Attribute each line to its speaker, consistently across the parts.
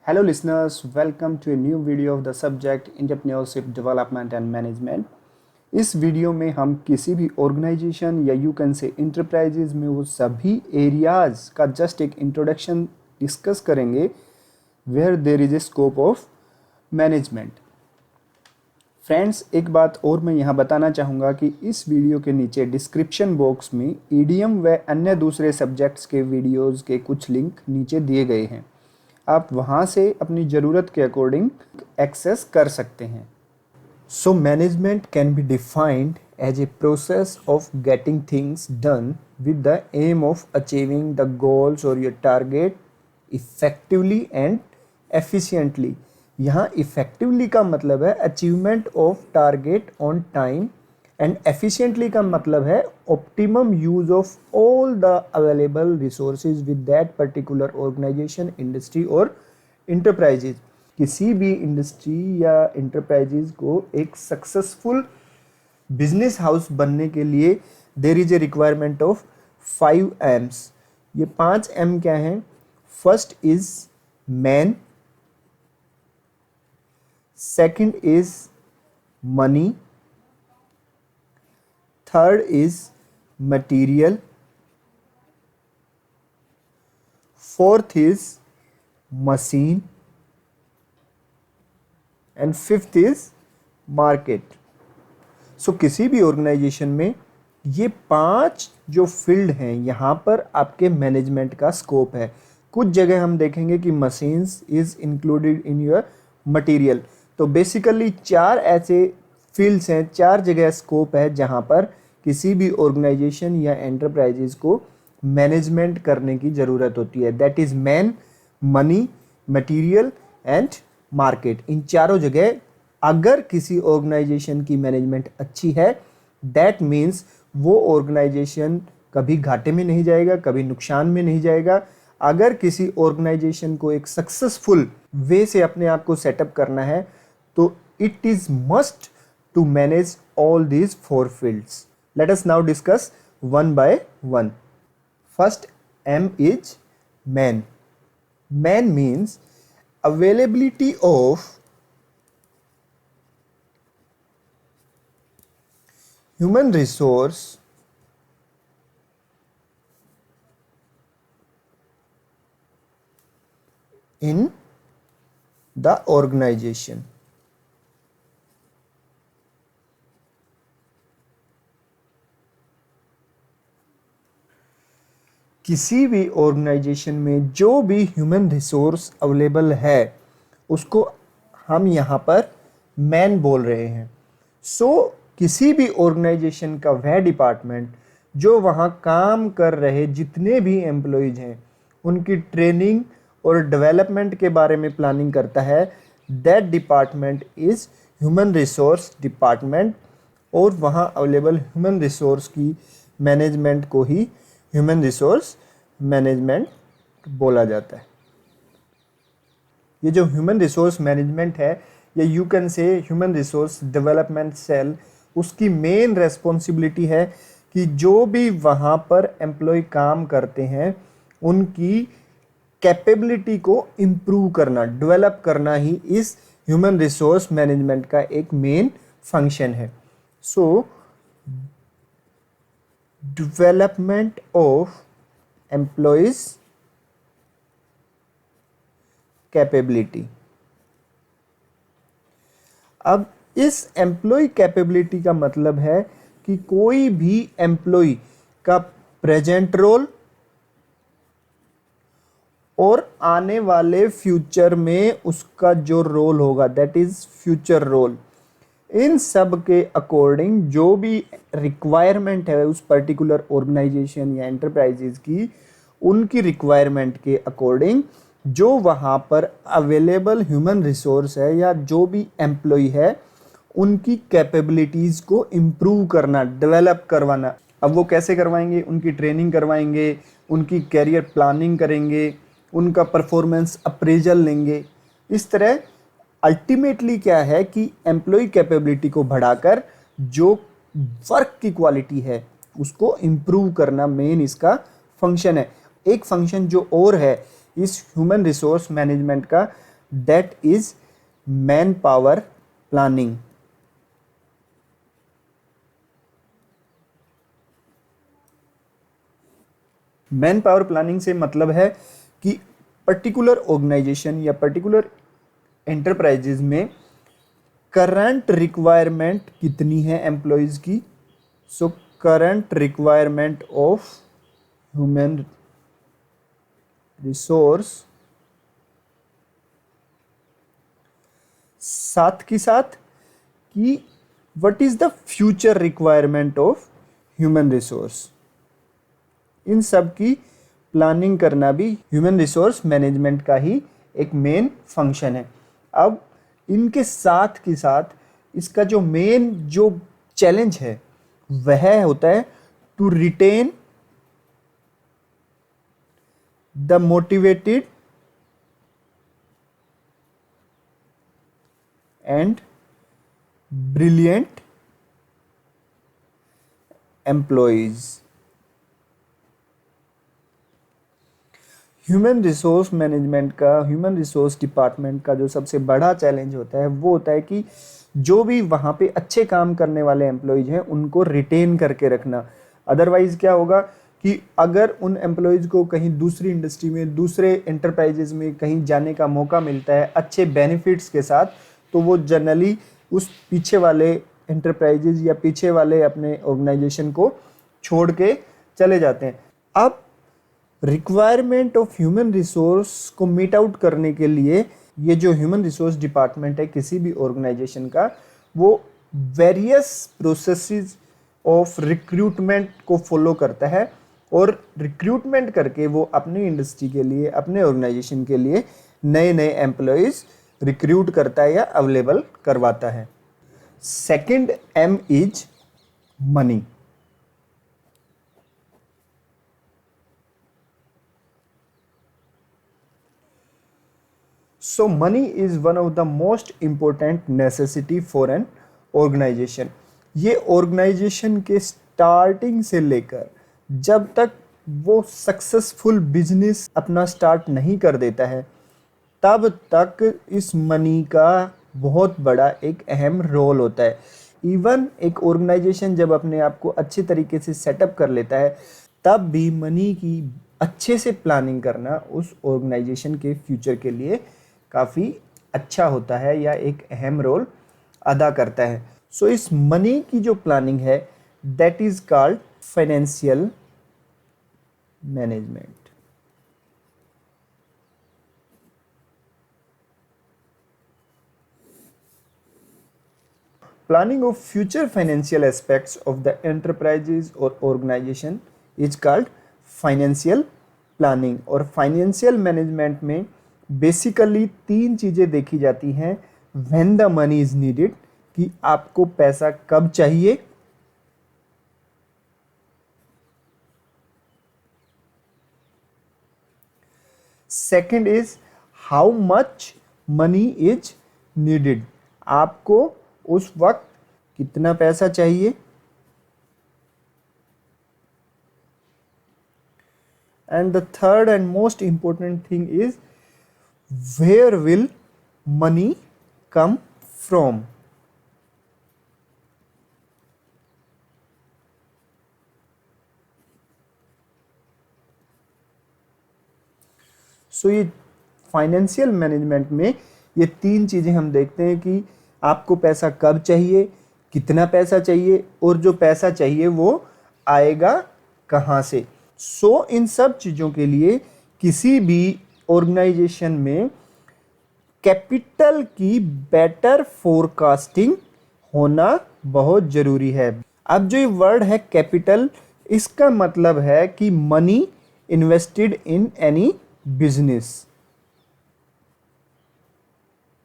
Speaker 1: Hello listeners, welcome to a new video of the subject Entrepreneurship Development and Management। इस video में हम किसी भी ऑर्गेनाइजेशन या यू कैन से इंटरप्राइजेज में वो सभी एरियाज का जस्ट एक इंट्रोडक्शन डिस्कस करेंगे where there is a scope of management. Friends, एक बात और मैं यहाँ बताना चाहूँगा कि इस वीडियो के नीचे डिस्क्रिप्शन बॉक्स में ईडीएम व अन्य दूसरे सब्जेक्ट्स के वीडियोज़ के कुछ लिंक नीचे दिए गए हैं। आप वहाँ से अपनी ज़रूरत के अकॉर्डिंग एक्सेस कर सकते हैं। So management can be defined as a process of getting things done with the aim of achieving the goals और your target effectively and efficiently. यहाँ इफेक्टिवली का मतलब है achievement of target on time and efficiently का मतलब है optimum use of all the available resources with that particular organisation, industry और enterprises. किसी भी इंडस्ट्री या इंटरप्राइजेज को एक सक्सेसफुल बिजनेस हाउस बनने के लिए there is a requirement of 5 M's। ये 5 M क्या हैं? First is man, second is money, third is material, fourth is machine and fifth is market. So किसी भी ऑर्गेनाइजेशन में ये 5 जो फील्ड हैं यहाँ पर आपके मैनेजमेंट का स्कोप है। कुछ जगह हम देखेंगे कि machines is included in your material. तो बेसिकली 4 ऐसे फील्ड्स हैं, 4 जगह स्कोप है जहाँ पर किसी भी ऑर्गेनाइजेशन या एंटरप्राइजेज को मैनेजमेंट करने की ज़रूरत होती है। That is man, money, material and market. इन चारों जगह अगर किसी ऑर्गेनाइजेशन की मैनेजमेंट अच्छी है, दैट मीन्स वो ऑर्गेनाइजेशन कभी घाटे में नहीं जाएगा, कभी नुकसान में नहीं जाएगा। अगर किसी ऑर्गेनाइजेशन को एक सक्सेसफुल वे से अपने आप को सेटअप करना है तो it is must to manage all these 4 fields. Let us now discuss one by one. First M is man. Man means availability of human resource in the organization. किसी भी ऑर्गेनाइजेशन में जो भी ह्यूमन रिसोर्स अवेलेबल है उसको हम यहाँ पर मैन बोल रहे हैं। सो किसी भी ऑर्गेनाइजेशन का वह डिपार्टमेंट जो वहाँ काम कर रहे जितने भी एम्प्लॉयज़ हैं उनकी ट्रेनिंग और डेवलपमेंट के बारे में प्लानिंग करता है, that department is human resource department. और वहाँ अवेलेबल ह्यूमन रिसोर्स की मैनेजमेंट को ही ह्यूमन रिसोर्स मैनेजमेंट बोला जाता है। ये जो ह्यूमन रिसोर्स मैनेजमेंट है या you can say human resource development cell, उसकी मेन रेस्पॉन्सिबिलिटी है कि जो भी वहाँ पर एम्प्लॉय काम करते हैं उनकी कैपेबिलिटी को इम्प्रूव करना, डेवलप करना ही इस ह्यूमन रिसोर्स मैनेजमेंट का एक मेन फंक्शन है। सो development of employees capability। अब इस एम्प्लॉय कैपेबिलिटी का मतलब है कि कोई भी एम्प्लॉय का प्रेजेंट रोल और आने वाले फ्यूचर में उसका जो रोल होगा, दैट इज फ्यूचर रोल, इन सब के अकॉर्डिंग जो भी रिक्वायरमेंट है उस पर्टिकुलर ऑर्गेनाइजेशन या एंटरप्राइजेज की, उनकी रिक्वायरमेंट के अकॉर्डिंग जो वहाँ पर अवेलेबल ह्यूमन रिसोर्स है या जो भी एम्प्लॉय है उनकी कैपेबिलिटीज़ को इम्प्रूव करना, डेवलप करवाना। अब वो कैसे करवाएंगे? उनकी ट्रेनिंग करवाएंगे, उनकी कैरियर प्लानिंग करेंगे, उनका परफॉर्मेंस अप्रेजल लेंगे। इस तरह अल्टीमेटली क्या है कि एम्प्लॉय कैपेबिलिटी को बढ़ाकर जो वर्क की क्वालिटी है उसको इम्प्रूव करना मेन इसका फंक्शन है। एक फंक्शन जो और है इस ह्यूमन रिसोर्स मैनेजमेंट का, that is man power planning. Man power planning से मतलब है कि पर्टिकुलर ऑर्गेनाइजेशन या पर्टिकुलर एंटरप्राइजेज में करंट रिक्वायरमेंट कितनी है एम्प्लॉयज की। So current requirement of human resource, साथ के साथ कि what is the future requirement of human resource. इन सब की प्लानिंग करना भी ह्यूमन रिसोर्स मैनेजमेंट का ही एक मेन फंक्शन है। अब इनके साथ के साथ इसका जो मेन जो चैलेंज है वह होता है to retain the motivated and brilliant employees. Human resource management का, ह्यूमन रिसोर्स डिपार्टमेंट का जो सबसे बड़ा चैलेंज होता है वो होता है कि जो भी वहाँ पे अच्छे काम करने वाले एम्प्लॉयज़ हैं उनको रिटेन करके रखना। अदरवाइज़ क्या होगा कि अगर उन एम्प्लॉयज़ को कहीं दूसरी इंडस्ट्री में, दूसरे एंटरप्राइजेज में कहीं जाने का मौका मिलता है अच्छे बेनिफिट्स के साथ, तो वो जनरली उस पीछे वाले एंटरप्राइजेज या पीछे वाले अपने ऑर्गेनाइजेशन को छोड़ के चले जाते हैं। अब रिक्वायरमेंट ऑफ ह्यूमन रिसोर्स को मीट आउट करने के लिए ये जो ह्यूमन रिसोर्स डिपार्टमेंट है किसी भी ऑर्गेनाइजेशन का, वो वेरियस प्रोसेसेस ऑफ रिक्रूटमेंट को फॉलो करता है और रिक्रूटमेंट करके वो अपनी इंडस्ट्री के लिए, अपने ऑर्गेनाइजेशन के लिए नए नए एम्प्लॉयज़ रिक्रूट करता है या अवेलेबल करवाता है। Second M is money. So money is one of the most important necessity for an organization। ये organization के starting से लेकर जब तक वो successful business अपना start नहीं कर देता है तब तक इस मनी का बहुत बड़ा एक अहम रोल होता है। इवन एक ऑर्गेनाइजेशन जब अपने आप को अच्छे तरीके से सेटअप कर लेता है तब भी मनी की अच्छे से प्लानिंग करना उस ऑर्गेनाइजेशन के फ्यूचर के लिए काफ़ी अच्छा होता है या एक अहम रोल अदा करता है। सो इस मनी की जो प्लानिंग है that is called financial management. Planning of future financial aspects of the enterprises or organization is called financial planning। और फाइनेंशियल मैनेजमेंट में बेसिकली तीन चीज़ें देखी जाती हैं when the money is needed, कि आपको पैसा कब चाहिए, second is how much money is needed, आपको उस वक्त कितना पैसा चाहिए, and the third and most important thing is where will money come from. So ये फाइनेंशियल मैनेजमेंट में ये तीन चीज़ें हम देखते हैं कि आपको पैसा कब चाहिए, कितना पैसा चाहिए और जो पैसा चाहिए वो आएगा कहाँ से। सो इन सब चीज़ों के लिए किसी भी ऑर्गेनाइजेशन में कैपिटल की बेटर फोरकास्टिंग होना बहुत ज़रूरी है। अब जो ये वर्ड है कैपिटल, इसका मतलब है कि money invested in any business,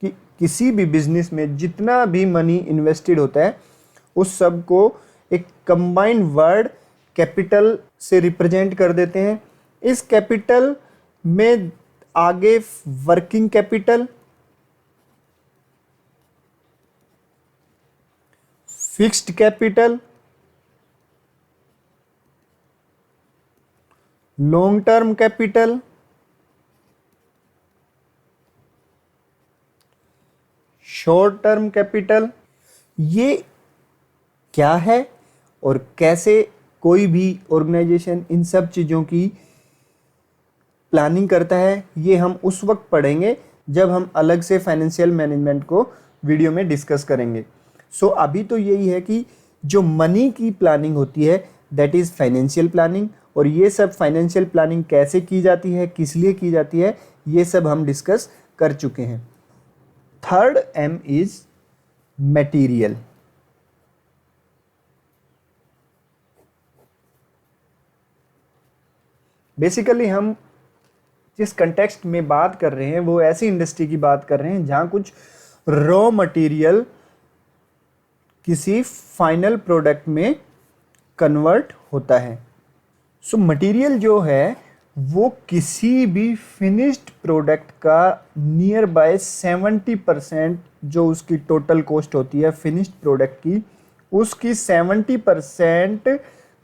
Speaker 1: कि किसी भी बिजनेस में जितना भी मनी इन्वेस्टेड होता है उस सब को एक कंबाइंड वर्ड कैपिटल से रिप्रेजेंट कर देते हैं। इस कैपिटल में आगे working capital, fixed capital, long term capital short term capital. ये क्या है और कैसे कोई भी ऑर्गेनाइजेशन इन सब चीज़ों की प्लानिंग करता है, ये हम उस वक्त पढ़ेंगे जब हम अलग से फाइनेंशियल मैनेजमेंट को वीडियो में डिस्कस करेंगे। सो अभी तो यही है कि जो मनी की प्लानिंग होती है दैट इज़ फाइनेंशियल प्लानिंग, और ये सब फाइनेंशियल प्लानिंग कैसे की जाती है, किस लिए की जाती है, ये सब हम डिस्कस कर चुके हैं। Third M is material. Basically हम जिस कंटेक्स्ट में बात कर रहे हैं वो ऐसी इंडस्ट्री की बात कर रहे हैं जहां कुछ रॉ मटेरियल किसी फाइनल प्रोडक्ट में कन्वर्ट होता है। सो मटेरियल जो है वो किसी भी फिनिश्ड प्रोडक्ट का नियर बाय 70% जो उसकी टोटल कॉस्ट होती है फिनिश्ड प्रोडक्ट की, उसकी 70%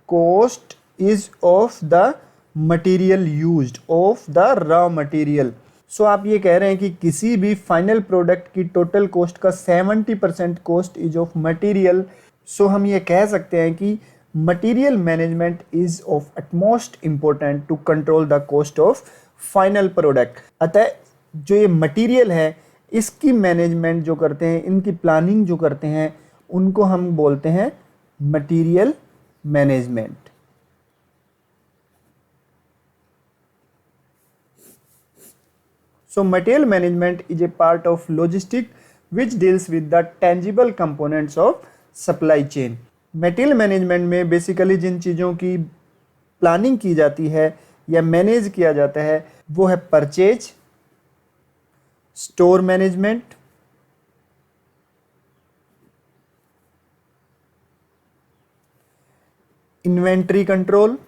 Speaker 1: cost is of the material used, of the raw material. So आप ये कह रहे हैं कि किसी भी फाइनल प्रोडक्ट की टोटल कॉस्ट का 70% cost is of material. So हम ये कह सकते हैं कि material management is of utmost important to control the cost of final product. अतः जो ये मटेरियल है इसकी मैनेजमेंट जो करते हैं, इनकी प्लानिंग जो करते हैं, उनको हम बोलते हैं material management. So material management is a part of logistics which deals with the tangible components of supply chain. Material management में बेसिकली जिन चीज़ों की प्लानिंग की जाती है या मैनेज किया जाता है वो है purchase, store management, inventory control,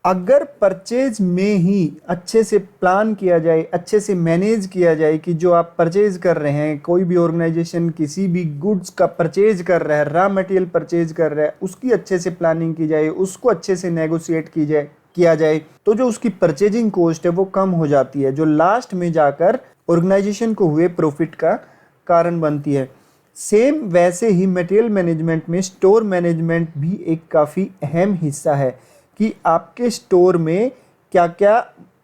Speaker 1: अगर परचेज में ही अच्छे से प्लान किया जाए, अच्छे से मैनेज किया जाए कि जो आप परचेज कर रहे हैं, कोई भी ऑर्गेनाइजेशन किसी भी गुड्स का परचेज कर रहा है, रॉ मटेरियल परचेज कर रहा है, उसकी अच्छे से प्लानिंग की जाए, उसको अच्छे से नेगोशिएट किया जाए तो जो उसकी परचेजिंग कॉस्ट है वो कम हो जाती है, जो लास्ट में जाकर ऑर्गेनाइजेशन को हुए प्रॉफिट का कारण बनती है। सेम वैसे ही मटेरियल मैनेजमेंट में स्टोर मैनेजमेंट भी एक काफ़ी अहम हिस्सा है कि आपके स्टोर में क्या क्या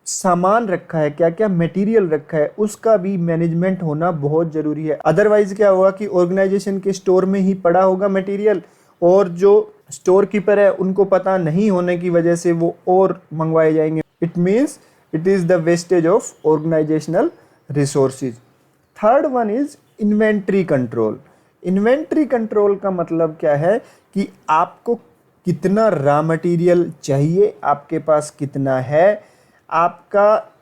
Speaker 1: सामान रखा है, क्या क्या मटेरियल रखा है, उसका भी मैनेजमेंट होना बहुत ज़रूरी है। अदरवाइज क्या होगा कि ऑर्गेनाइजेशन के स्टोर में ही पड़ा होगा मटेरियल और जो स्टोर कीपर है उनको पता नहीं होने की वजह से वो और मंगवाए जाएंगे। It means it is the wastage of organisational resources. Third one is inventory control. Inventory control का मतलब क्या है कि आपको कितना रॉ मटेरियल चाहिए, आपके पास कितना है, आपका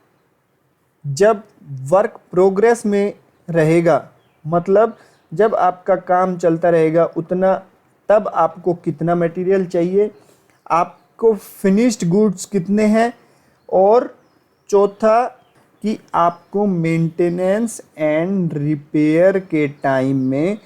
Speaker 1: जब वर्क प्रोग्रेस में रहेगा, मतलब जब आपका काम चलता रहेगा उतना, तब आपको कितना मटेरियल चाहिए, आपको फिनिश्ड गुड्स कितने हैं, और चौथा कि आपको मेंटेनेंस एंड रिपेयर के टाइम में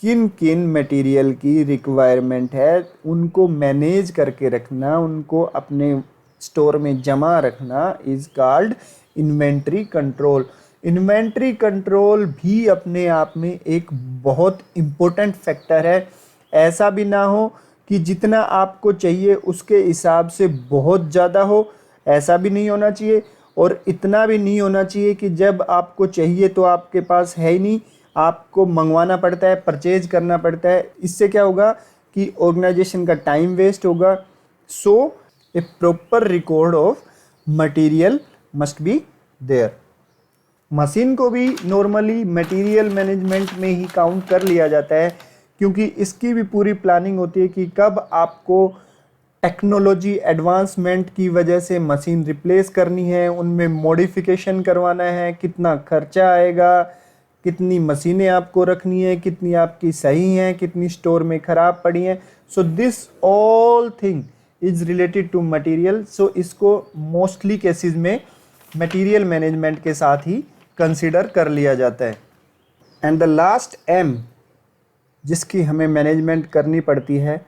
Speaker 1: किन किन मटेरियल की रिक्वायरमेंट है, उनको मैनेज करके रखना, उनको अपने स्टोर में जमा रखना is called inventory control. Inventory control भी अपने आप में एक बहुत इम्पोर्टेंट फैक्टर है। ऐसा भी ना हो कि जितना आपको चाहिए उसके हिसाब से बहुत ज़्यादा हो, ऐसा भी नहीं होना चाहिए, और इतना भी नहीं होना चाहिए कि जब आपको चाहिए तो आपके पास है ही नहीं, आपको मंगवाना पड़ता है, परचेज करना पड़ता है। इससे क्या होगा कि ऑर्गेनाइजेशन का टाइम वेस्ट होगा। So a proper record of material must be there. Machine को भी नॉर्मली मटेरियल मैनेजमेंट में ही काउंट कर लिया जाता है, क्योंकि इसकी भी पूरी प्लानिंग होती है कि कब आपको टेक्नोलॉजी एडवांसमेंट की वजह से मशीन रिप्लेस करनी है, उनमें मॉडिफिकेशन करवाना है, कितना खर्चा आएगा, कितनी मशीनें आपको रखनी है, कितनी आपकी सही हैं, कितनी स्टोर में ख़राब पड़ी हैं। So this all thing is related to material. So इसको मोस्टली केसेस में मटेरियल मैनेजमेंट के साथ ही कंसिडर कर लिया जाता है। एंड द लास्ट एम जिसकी हमें मैनेजमेंट करनी पड़ती है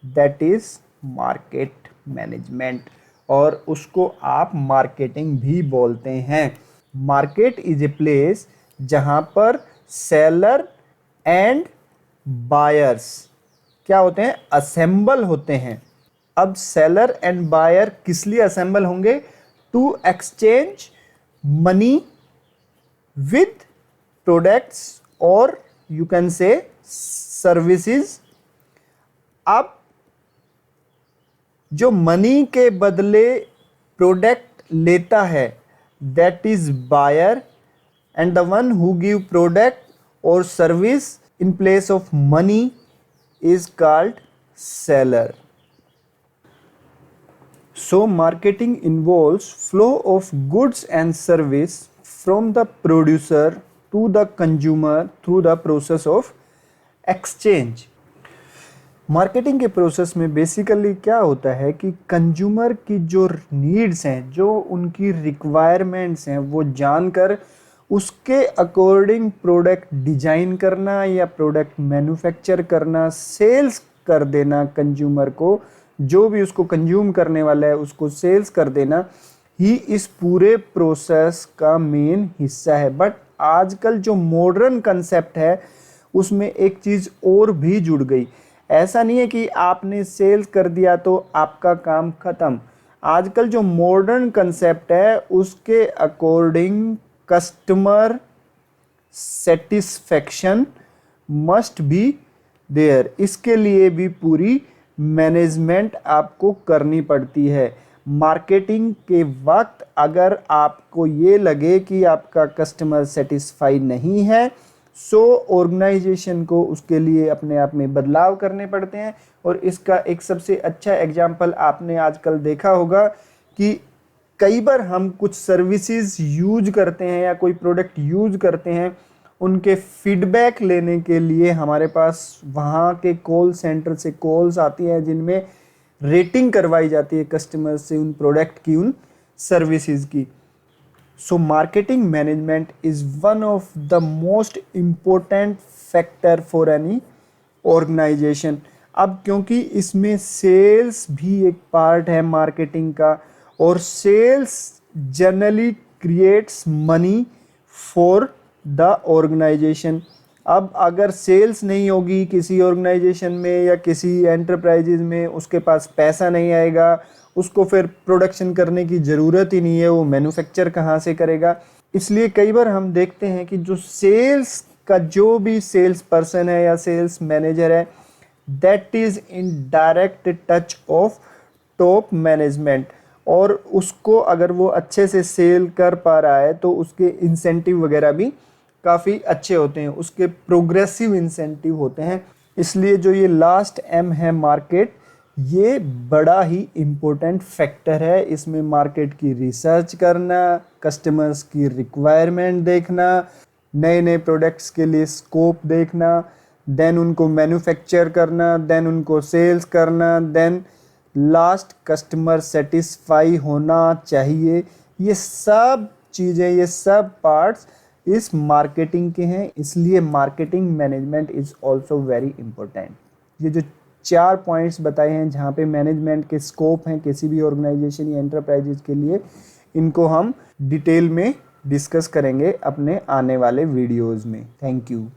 Speaker 1: दैट इज़ मार्केट। मैनेजमेंट, और उसको आप मार्केटिंग भी बोलते हैं। मार्केट इज ए प्लेस जहाँ पर सेलर एंड बायर्स क्या होते हैं, असेंबल होते हैं। अब सेलर एंड बायर किस लिए असेंबल होंगे? To exchange money with products और यू कैन से सर्विसेज। अब जो मनी के बदले प्रोडक्ट लेता है that is buyer, and the one who give product और service in place of money is called seller. So marketing involves flow of goods and service from the producer to the consumer through the process of exchange. Marketing के process में basically क्या होता है कि consumer की जो needs हैं, जो उनकी रिक्वायरमेंट्स हैं, वो जानकर उसके अकॉर्डिंग प्रोडक्ट डिजाइन करना या प्रोडक्ट मैन्युफैक्चर करना, सेल्स कर देना कंज्यूमर को, जो भी उसको कंज्यूम करने वाला है उसको सेल्स कर देना ही इस पूरे प्रोसेस का मेन हिस्सा है। बट आजकल जो मॉडर्न कंसेप्ट है उसमें एक चीज़ और भी जुड़ गई। ऐसा नहीं है कि आपने सेल्स कर दिया तो आपका काम ख़त्म। आजकल जो मॉडर्न कंसेप्ट है उसके according customer satisfaction must be there. इसके लिए भी पूरी मैनेजमेंट आपको करनी पड़ती है। मार्केटिंग के वक्त अगर आपको ये लगे कि आपका कस्टमर सेटिस्फाई नहीं है, सो ऑर्गेनाइजेशन को उसके लिए अपने आप में बदलाव करने पड़ते हैं। और इसका एक सबसे अच्छा एग्जाम्पल आपने आजकल देखा होगा कि कई बार हम कुछ सर्विसेज यूज करते हैं या कोई प्रोडक्ट यूज करते हैं, उनके फीडबैक लेने के लिए हमारे पास वहाँ के कॉल सेंटर से कॉल्स आती हैं जिनमें रेटिंग करवाई जाती है कस्टमर से उन प्रोडक्ट की, उन सर्विसेज की। So marketing management is one of the most important factor for any organisation. अब क्योंकि इसमें सेल्स भी एक पार्ट है मार्केटिंग का, और sales generally creates money for the organisation. अब अगर सेल्स नहीं होगी किसी ऑर्गेनाइजेशन में या किसी एंटरप्राइजेज में, उसके पास पैसा नहीं आएगा, उसको फिर प्रोडक्शन करने की ज़रूरत ही नहीं है, वो मैन्युफैक्चर कहाँ से करेगा। इसलिए कई बार हम देखते हैं कि जो सेल्स का जो भी सेल्स पर्सन है या सेल्स मैनेजर है, that is in direct touch of top management, और उसको अगर वो अच्छे से सेल कर पा रहा है तो उसके इंसेंटिव वगैरह भी काफ़ी अच्छे होते हैं, उसके प्रोग्रेसिव इंसेंटिव होते हैं। इसलिए जो ये लास्ट एम है मार्केट, ये बड़ा ही इम्पोर्टेंट फैक्टर है। इसमें मार्केट की रिसर्च करना, कस्टमर्स की रिक्वायरमेंट देखना, नए नए प्रोडक्ट्स के लिए स्कोप देखना, देन उनको मैन्युफैक्चर करना, देन उनको सेल्स करना, देन लास्ट कस्टमर सेटिस्फाई होना चाहिए। ये सब चीज़ें, ये सब पार्ट्स इस मार्केटिंग के हैं। इसलिए marketing management is also very important. ये जो 4 पॉइंट्स बताए हैं जहाँ पे मैनेजमेंट के स्कोप हैं किसी भी ऑर्गेनाइजेशन या एंटरप्राइजेज के लिए, इनको हम डिटेल में डिस्कस करेंगे अपने आने वाले वीडियोज़ में। Thank you.